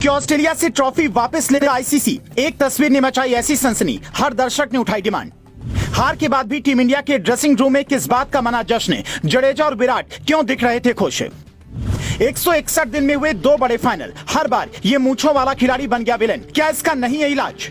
कि ऑस्ट्रेलिया से ट्रॉफी वापस ले आईसीसी। एक तस्वीर ने मचाई ऐसी सनसनी, हर दर्शक ने उठाई डिमांड। हार के बाद भी टीम इंडिया के ड्रेसिंग रूम में किस बात का मना जश्न? जडेजा और विराट क्यों दिख रहे थे खुश? 161 दिन में हुए 2 बड़े फाइनल, हर बार ये मूंछों वाला खिलाड़ी बन गया विलेन। क्या इसका नहीं है इलाज?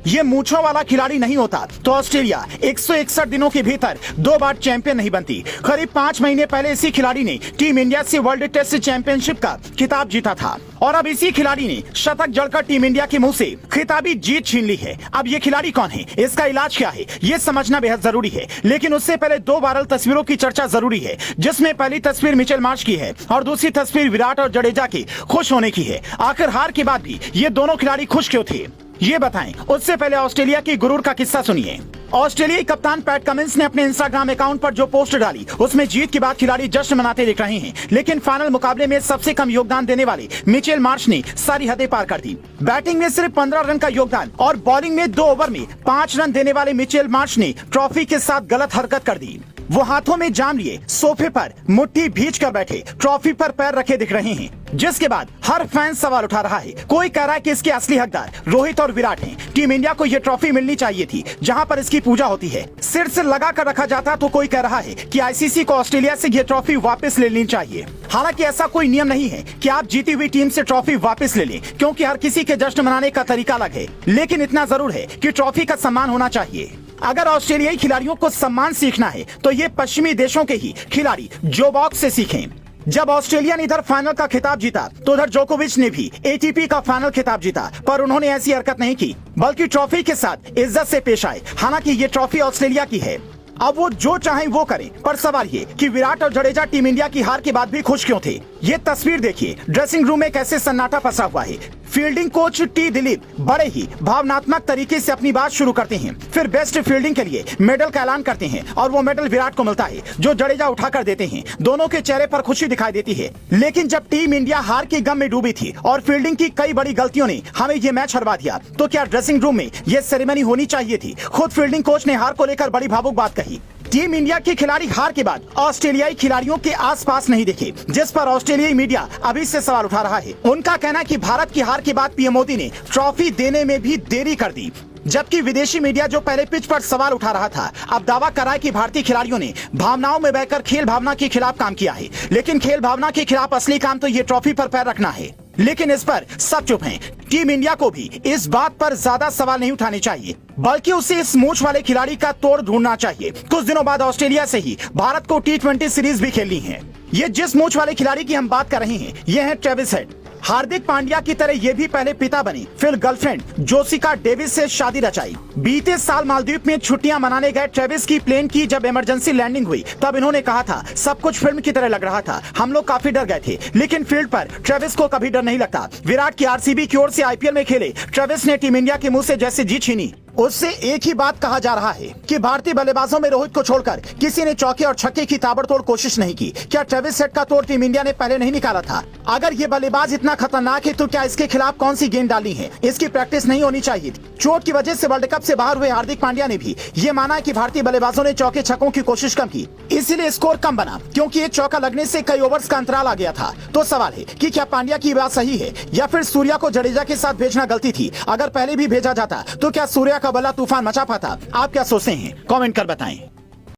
ये मूंछों वाला खिलाड़ी नहीं होता तो ऑस्ट्रेलिया 161 दिनों के भीतर 2 बार चैंपियन नहीं बनती। करीब 5 महीने पहले इसी खिलाड़ी ने टीम इंडिया से वर्ल्ड टेस्ट चैंपियनशिप का खिताब जीता था और अब इसी खिलाड़ी ने शतक जड़कर टीम इंडिया के मुंह से खिताबी जीत छीन ली है। अब ये खिलाड़ी कौन है, इसका इलाज क्या है, ये समझना बेहद जरूरी है। लेकिन उससे पहले 2 वायरल तस्वीरों की चर्चा जरूरी है, जिसमें पहली तस्वीर मिचेल मार्श की है और दूसरी तस्वीर विराट और जडेजा की खुश होने की है। आखिर हार के बाद भी ये दोनों खिलाड़ी खुश क्यों थे, ये बताएं। उससे पहले ऑस्ट्रेलिया की गुरूर का किस्सा सुनिए। ऑस्ट्रेलियाई कप्तान पैट कमिंस ने अपने इंस्टाग्राम अकाउंट पर जो पोस्ट डाली, उसमें जीत के बाद खिलाड़ी जश्न मनाते दिख रहे हैं। लेकिन फाइनल मुकाबले में सबसे कम योगदान देने वाले मिचेल मार्श ने सारी हदें पार कर दी। बैटिंग में सिर्फ 15 रन का योगदान और बॉलिंग में 2 ओवर में 5 रन देने वाले मिचेल मार्श ने ट्रॉफी के साथ गलत हरकत कर दी। वो हाथों में जाम लिए सोफे पर मुट्ठी भींच कर बैठे ट्रॉफी पर पैर रखे दिख रहे हैं, जिसके बाद हर फैन सवाल उठा रहा है। कोई कह रहा है कि इसके असली हकदार रोहित और विराट हैं। टीम इंडिया को यह ट्रॉफी मिलनी चाहिए थी जहां पर इसकी पूजा होती है, सिर से लगा कर रखा जाता। तो कोई कह रहा है कि आईसीसी को ऑस्ट्रेलिया से यह ट्रॉफी वापस ले लेनी चाहिए। हालांकि ऐसा कोई नियम नहीं है कि आप जीती हुई टीम से ट्रॉफी वापस ले लें, क्योंकि हर किसी के जश्न मनाने का तरीका अलग है। लेकिन इतना जरूर है कि ट्रॉफी का सम्मान होना चाहिए। अगर ऑस्ट्रेलियाई खिलाड़ियों को सम्मान सीखना है तो ये पश्चिमी देशों के ही खिलाड़ी जो बॉक्स से सीखें। जब ऑस्ट्रेलिया ने इधर फाइनल का खिताब जीता तो उधर जोकोविच ने भी एटीपी का फाइनल खिताब जीता, पर उन्होंने ऐसी हरकत नहीं की, बल्कि ट्रॉफी के साथ इज्जत से पेश आए। हालांकि ये ट्रॉफी ऑस्ट्रेलिया की है, अब वो जो चाहें वो करें। पर सवाल ये कि विराट और जडेजा टीम इंडिया की हार के बाद भी खुश क्यों थे? ये तस्वीर देखिए, ड्रेसिंग रूम में कैसे सन्नाटा फंसा हुआ है। फील्डिंग कोच टी दिलीप बड़े ही भावनात्मक तरीके से अपनी बात शुरू करते हैं, फिर बेस्ट फील्डिंग के लिए मेडल का ऐलान करते हैं और वो मेडल विराट को मिलता है, जो जडेजा उठाकर देते हैं। दोनों के चेहरे पर खुशी दिखाई देती है। लेकिन जब टीम इंडिया हार के गम में डूबी थी और फील्डिंग की कई बड़ी गलतियों ने हमें ये मैच हरवा दिया, तो क्या ड्रेसिंग रूम में ये सेरेमनी होनी चाहिए थी? खुद फील्डिंग कोच ने हार को लेकर बड़ी भावुक बात कही। टीम इंडिया के खिलाड़ी हार के बाद ऑस्ट्रेलियाई खिलाड़ियों के आसपास नहीं दिखे, जिस पर ऑस्ट्रेलियाई मीडिया अभी से सवाल उठा रहा है। उनका कहना है कि भारत की हार के बाद पीएम मोदी ने ट्रॉफी देने में भी देरी कर दी, जबकि विदेशी मीडिया जो पहले पिच पर सवाल उठा रहा था, अब दावा कर रहा है कि भारतीय खिलाड़ियों ने भावनाओं में बहकर खेल भावना के खिलाफ काम किया है। लेकिन खेल भावना के खिलाफ असली काम तो ये ट्रॉफी पर पैर रखना है। लेकिन इस पर सब चुप हैं। टीम इंडिया को भी इस बात पर ज्यादा सवाल नहीं उठाने चाहिए, बल्कि उसे इस मूंछ वाले खिलाड़ी का तोड़ ढूंढना चाहिए। कुछ दिनों बाद ऑस्ट्रेलिया से ही भारत को T20 सीरीज भी खेलनी है। ये जिस मूंछ वाले खिलाड़ी की हम बात कर रहे हैं, ये है ट्रेविस हेड। हार्दिक पांड्या की तरह ये भी पहले पिता बने, फिर गर्लफ्रेंड जोसिका डेविस से शादी रचाई। बीते साल मालदीव में छुट्टियां मनाने गए ट्रेविस की प्लेन की जब इमरजेंसी लैंडिंग हुई, तब इन्होंने कहा था सब कुछ फिल्म की तरह लग रहा था, हम लोग काफी डर गए थे। लेकिन फील्ड पर ट्रेविस को कभी डर नहीं लगता। विराट की आरसीबी की ओर से आईपीएल में खेले ट्रेविस ने टीम इंडिया के मुंह से जैसे जीत छीनी, उससे एक ही बात कहा जा रहा है कि भारतीय बल्लेबाजों में रोहित को छोड़कर किसी ने चौके और छक्के की ताबड़तोड़ कोशिश नहीं की। क्या ट्रेविस हेड का तोड़ टीम इंडिया ने पहले नहीं निकाला था? अगर ये बल्लेबाज इतना खतरनाक है तो क्या इसके खिलाफ कौन सी गेंद डालनी है? इसकी प्रैक्टिस नहीं होनी चाहिए थी। चोट की वजह से वर्ल्ड कप से बाहर हुए हार्दिक पांड्या ने भी ये माना है कि भारतीय बल्लेबाजों ने चौके छक्कों की कोशिश कम की, इसीलिए स्कोर कम बना, क्योंकि एक चौका लगने से कई ओवर्स का अंतराल आ गया था। तो सवाल है कि क्या पांड्या की बात सही है या फिर सूर्या को जडेजा के साथ भेजना गलती थी? अगर पहले भी भेजा जाता तो क्या सूर्या का बल्ला तूफान मचा पाता? आप क्या सोचते हैं? कमेंट कर बताएं।